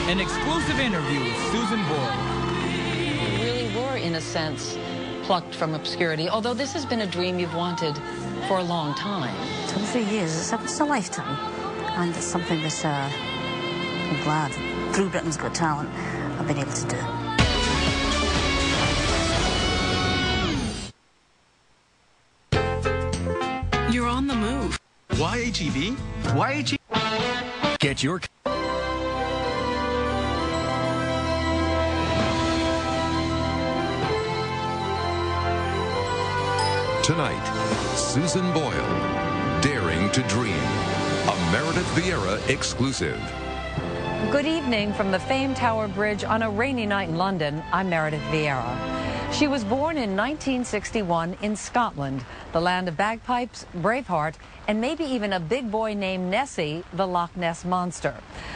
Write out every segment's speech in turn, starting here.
An exclusive interview with Susan Boyle. You really were, in a sense, plucked from obscurity, although this has been a dream you've wanted for a long time. 23 years, it's a lifetime. And it's something that I'm glad, through Britain's Got Talent, I've been able to do. You're on the move. YHEV? YHEV? Get your... Tonight, Susan Boyle, Daring to Dream, a Meredith Vieira exclusive. Good evening from the famed Tower Bridge on a rainy night in London. I'm Meredith Vieira. She was born in 1961 in Scotland, the land of bagpipes, Braveheart, and maybe even a big boy named Nessie, the Loch Ness Monster.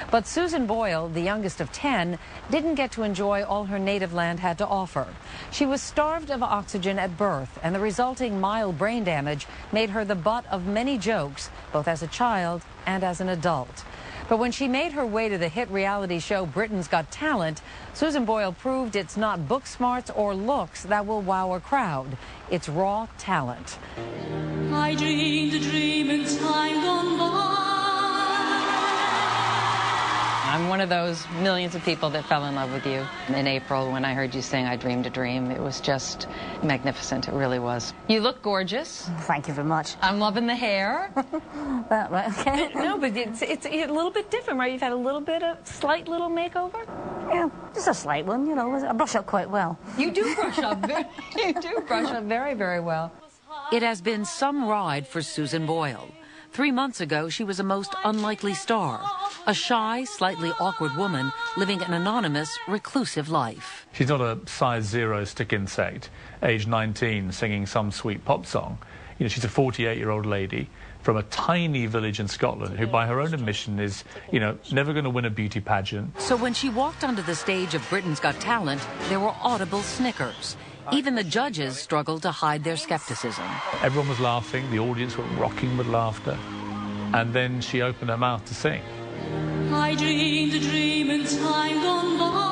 But Susan Boyle, the youngest of 10, didn't get to enjoy all her native land had to offer. She was starved of oxygen at birth, and the resulting mild brain damage made her the butt of many jokes, both as a child and as an adult. But when she made her way to the hit reality show Britain's Got Talent, Susan Boyle proved it's not book smarts or looks that will wow a crowd. It's raw talent. I dreamed a dream in time gone by. I'm one of those millions of people that fell in love with you. In April, when I heard you sing I Dreamed a Dream, it was just magnificent. It really was. You look gorgeous. Thank you very much. I'm loving the hair. Right, okay. No, but it's a little bit different, right? You've had a little bit of slight little makeover? Yeah, just a slight one, you know. I brush up quite well. You do brush up very, very well. It has been some ride for Susan Boyle. 3 months ago, she was a most unlikely star, a shy, slightly awkward woman living an anonymous, reclusive life. She's not a size 0 stick insect, age 19, singing some sweet pop song. You know, she's a 48-year-old lady from a tiny village in Scotland who, by her own admission, is, you know, never going to win a beauty pageant. So when she walked onto the stage of Britain's Got Talent, there were audible snickers. Even the judges struggled to hide their skepticism. Everyone was laughing, the audience were rocking with laughter, and then she opened her mouth to sing. I dreamed a dream in time gone by.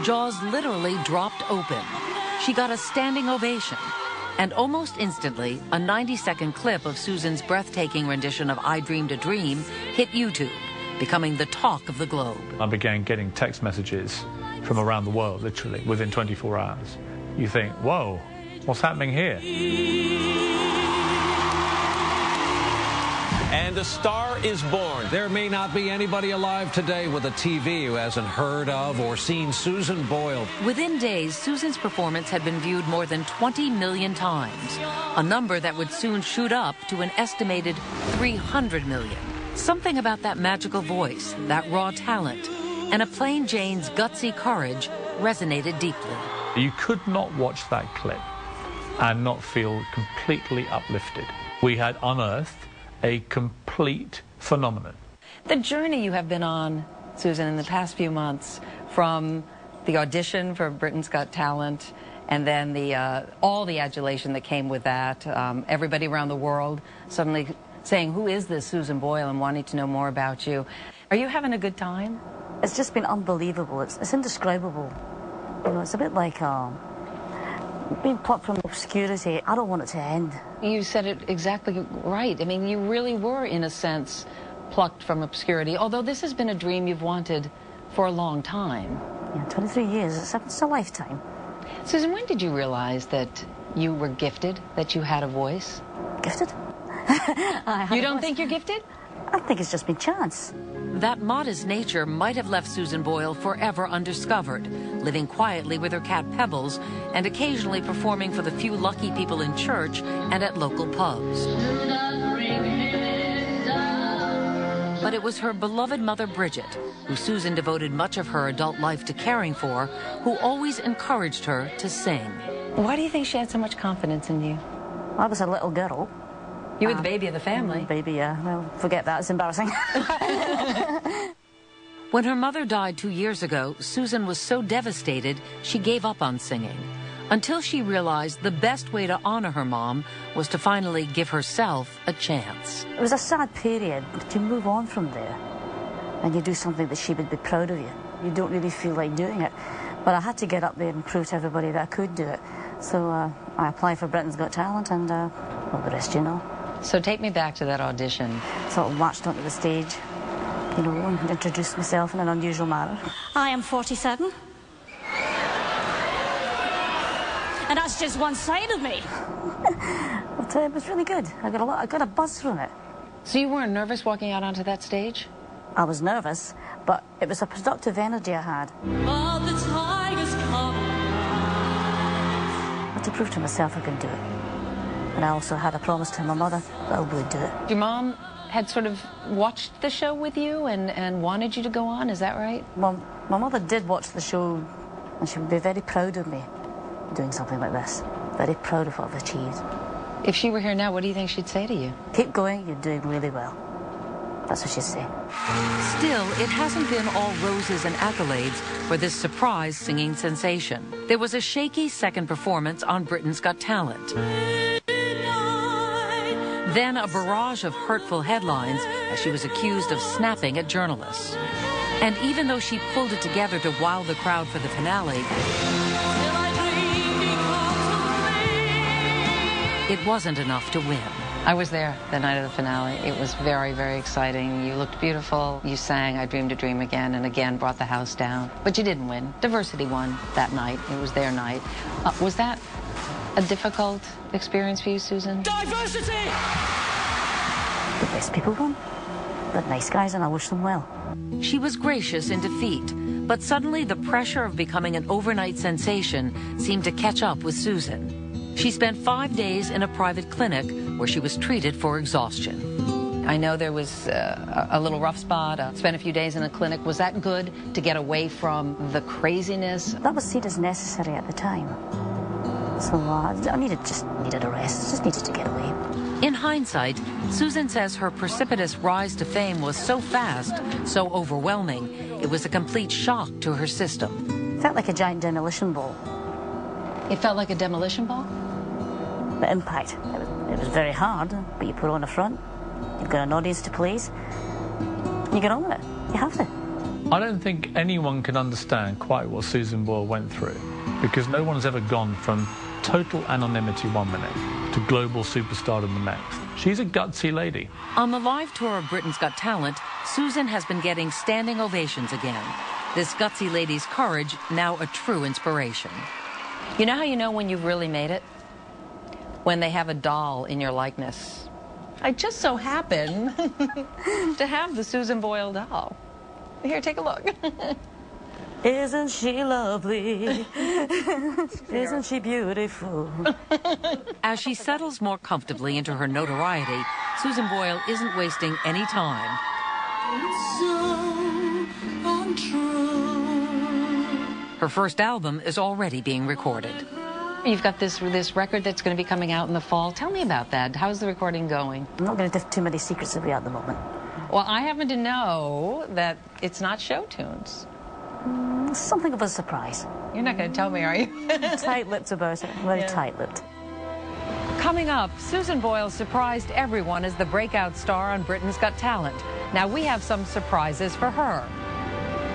Jaws literally dropped open. She got a standing ovation. And almost instantly, a 90-second clip of Susan's breathtaking rendition of I Dreamed a Dream hit YouTube, becoming the talk of the globe. I began getting text messages from around the world, literally, within 24 hours. You think, whoa, what's happening here? And a star is born. There may not be anybody alive today with a TV who hasn't heard of or seen Susan Boyle. Within days, Susan's performance had been viewed more than 20 million times, a number that would soon shoot up to an estimated 300 million. Something about that magical voice, that raw talent, and a plain Jane's gutsy courage resonated deeply. You could not watch that clip and not feel completely uplifted. We had unearthed a complete phenomenon. The journey you have been on, Susan, in the past few months, from the audition for Britain's Got Talent, and then all the adulation that came with that, everybody around the world suddenly saying, who is this Susan Boyle, and wanting to know more about you. Are you having a good time? It's just been unbelievable. It's indescribable. You know, it's a bit like being plucked from obscurity. I don't want it to end. You said it exactly right. I mean, you really were, in a sense, plucked from obscurity, although this has been a dream you've wanted for a long time. Yeah, 23 years. It's a lifetime. Susan, when did you realize that you were gifted, that you had a voice? Gifted? You don't think you're gifted? I think it's just been chance. That modest nature might have left Susan Boyle forever undiscovered, living quietly with her cat Pebbles and occasionally performing for the few lucky people in church and at local pubs. But it was her beloved mother Bridget, who Susan devoted much of her adult life to caring for, who always encouraged her to sing. Why do you think she had so much confidence in you? I was a little girl. You were the baby of the family. Baby, yeah. Well, forget that. It's embarrassing. When her mother died 2 years ago, Susan was so devastated she gave up on singing. until she realized the best way to honor her mom was to finally give herself a chance. It was a sad period, but you move on from there and you do something that she would be proud of you. You don't really feel like doing it. But I had to get up there and prove to everybody that I could do it. So I applied for Britain's Got Talent, and well, the rest you know. So take me back to that audition. Sort of marched onto the stage, you know, and introduced myself in an unusual manner. I am 47. And that's just one side of me. But it was really good. I got a buzz from it. So you weren't nervous walking out onto that stage? I was nervous, but it was a productive energy I had. But the tigers come. I had to prove to myself I could do it. And I also had a promise to my mother that I would do it. Your mom had sort of watched the show with you and wanted you to go on, is that right? Well, my mother did watch the show, and she would be very proud of me doing something like this. Very proud of what I've achieved. If she were here now, what do you think she'd say to you? Keep going, you're doing really well. That's what she'd say. Still, it hasn't been all roses and accolades for this surprise singing sensation. There was a shaky second performance on Britain's Got Talent. Then a barrage of hurtful headlines as she was accused of snapping at journalists. And even though she pulled it together to wow the crowd for the finale, it wasn't enough to win. I was there the night of the finale. It was very, very exciting. You looked beautiful. You sang I Dreamed a Dream again and again brought the house down. But you didn't win. Diversity won that night. It was their night. Was that a difficult experience for you, Susan? Diversity! The best people won. They're nice guys, and I wish them well. She was gracious in defeat, but suddenly the pressure of becoming an overnight sensation seemed to catch up with Susan. She spent 5 days in a private clinic where she was treated for exhaustion. I know there was a little rough spot. Spent a few days in a clinic. Was that good to get away from the craziness? That was seen as necessary at the time. So I just needed a rest. Just needed to get away. In hindsight, Susan says her precipitous rise to fame was so fast, so overwhelming, it was a complete shock to her system. It felt like a giant demolition ball. It felt like a demolition ball? The impact. It was very hard, but you put on a front. You've got an audience to please. You get on with it. You have to. I don't think anyone can understand quite what Susan Boyle went through, because no one's ever gone from total anonymity 1 minute to global superstardom the next. She's a gutsy lady. On the live tour of Britain's Got Talent, Susan has been getting standing ovations again. This gutsy lady's courage now a true inspiration. You know how you know when you've really made it? When they have a doll in your likeness. I just so happen to have the Susan Boyle doll. Here, take a look. Isn't she lovely? Isn't she beautiful? As she settles more comfortably into her notoriety, Susan Boyle isn't wasting any time. So untrue. Her first album is already being recorded. You've got this record that's going to be coming out in the fall. Tell me about that. How's the recording going? I'm not going to give too many secrets away at the moment. Well, I happen to know that it's not show tunes. Something of a surprise. You're not going to tell me, are you? Tight-lipped about it. Very tight-lipped. Coming up, Susan Boyle surprised everyone as the breakout star on Britain's Got Talent. Now we have some surprises for her.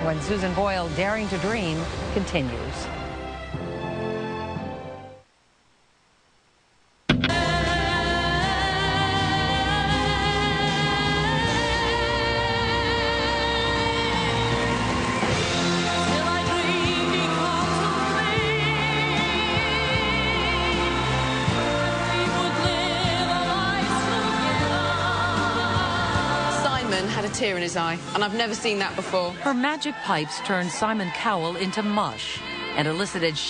When Susan Boyle Daring to Dream continues. Had a tear in his eye, and I've never seen that before. Her magic pipes turned Simon Cowell into mush and elicited